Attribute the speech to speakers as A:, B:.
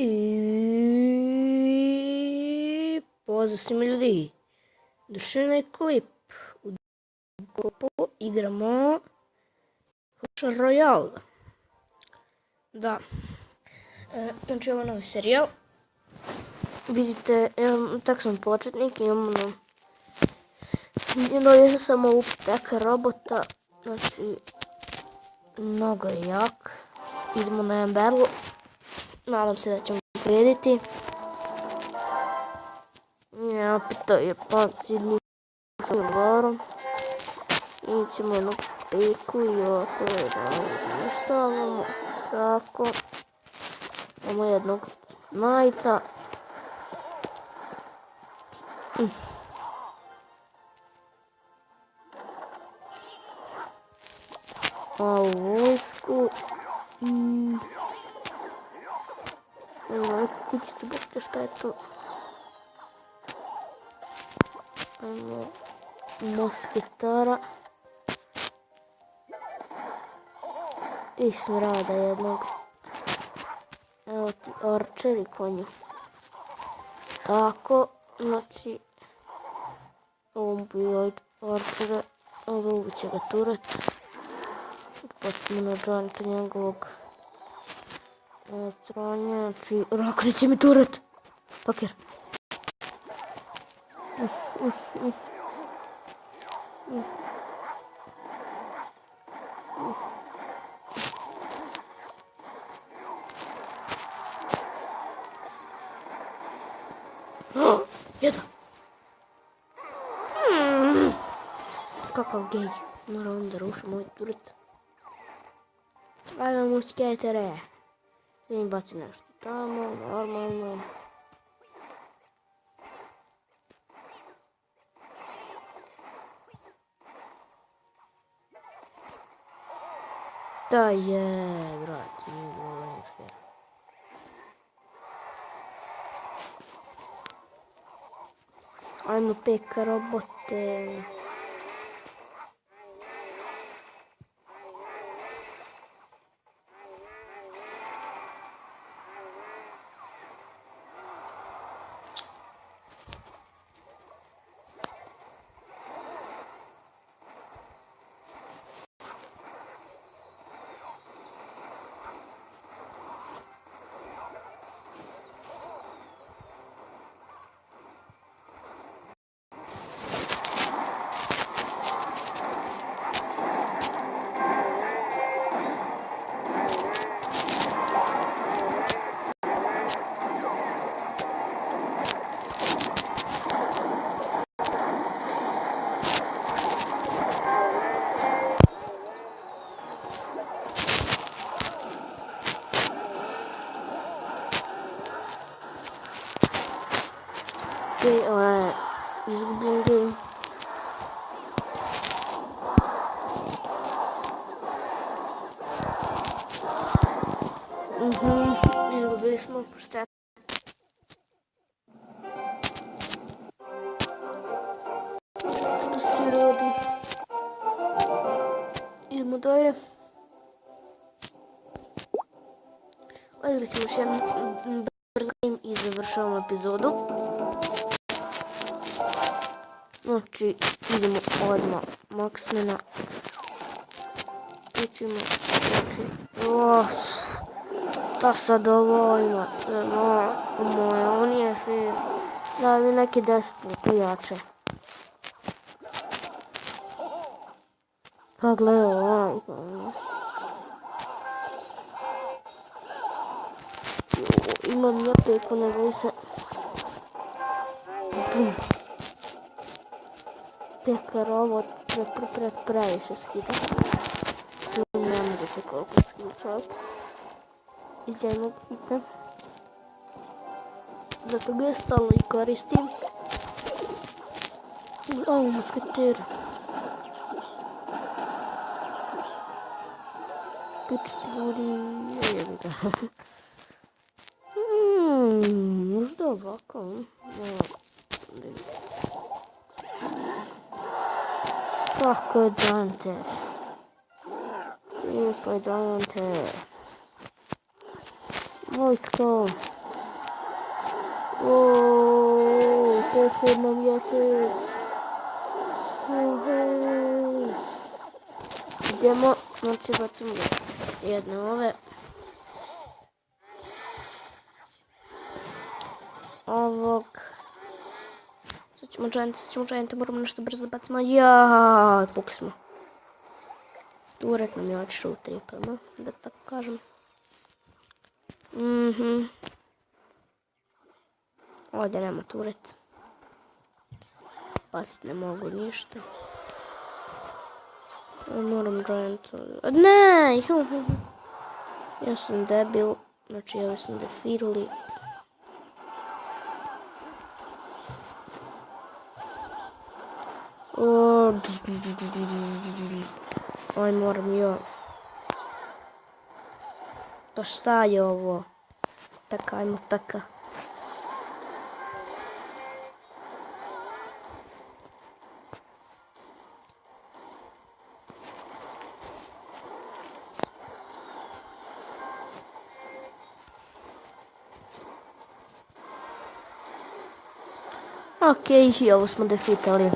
A: I pozdrav svima ljudi. Došli na klip. U grupu igramo Clash Royale. Da. Znači ovo je novi serijal. Vidite, tak sam početnik, imamo je samo u peka robota. Znači, mnogo je jak. Idemo na jedan battle. Nadam se da ćemo pobjediti. Ja, opet to je pancirni gorom. Ićemo jednu peku i ovako da uništavamo. Tako. Imamo jednog knajta. Malu vojsku. Evo kućicu, bokte šta je to. Ajmo mosketara. I smrada jednog. Evo ti arčer i konju. Tako, znači ovom bio arčere, ovo ubit će ga turet. Potpuno nađanite njegovog stranja, znači rakrit će mi turet. Pakir. Jedva. Kakav gej. Moram da rušim moj turet. Ajmo musketere. Vidim baci nešto tamo, normalno. Da je, brati, ovo je sve. Ajmo peka robote. Okay, alright. Izgubljen game. Izgubili smo poštet. Što si rodi? Idemo dalje. Odigrali smo još jedan brz game i završavamo epizodu. Znači, idemo odmah Maksmena. Ićemo, znači, šta sad ovo ima sve, moje, on je sve, da li neki 10 puta jače. Pa gledaj ovaj, imam ja peku, ne boj se. Peka robot previše skida. Tu ne mogu se koliko skida čovjek. Iz jednog hita. Zato ga stalno i koristim. Ovo musketer. Pičiti ljudi. Jebi ga. Možda ovako. Kako je Dante? Lijepo je Dante. Vojtko. Koliko nam jaše. Idemo, znači bacimo jedne ove. Ovog. Sad ćemo giant, moramo nešto brzo da bacimo. Jaaaa, pukli smo. Turet nam je otišao u triplama, da tako kažem. Ovdje nema turet. Bacit ne mogu ništa. Moram giant. Ne! Ja sam debil. Znači, ja sam defirali. Aj, moram ja. Pa šta je ovo? Peka, ajmo peka. Okej, i ovo smo defitali.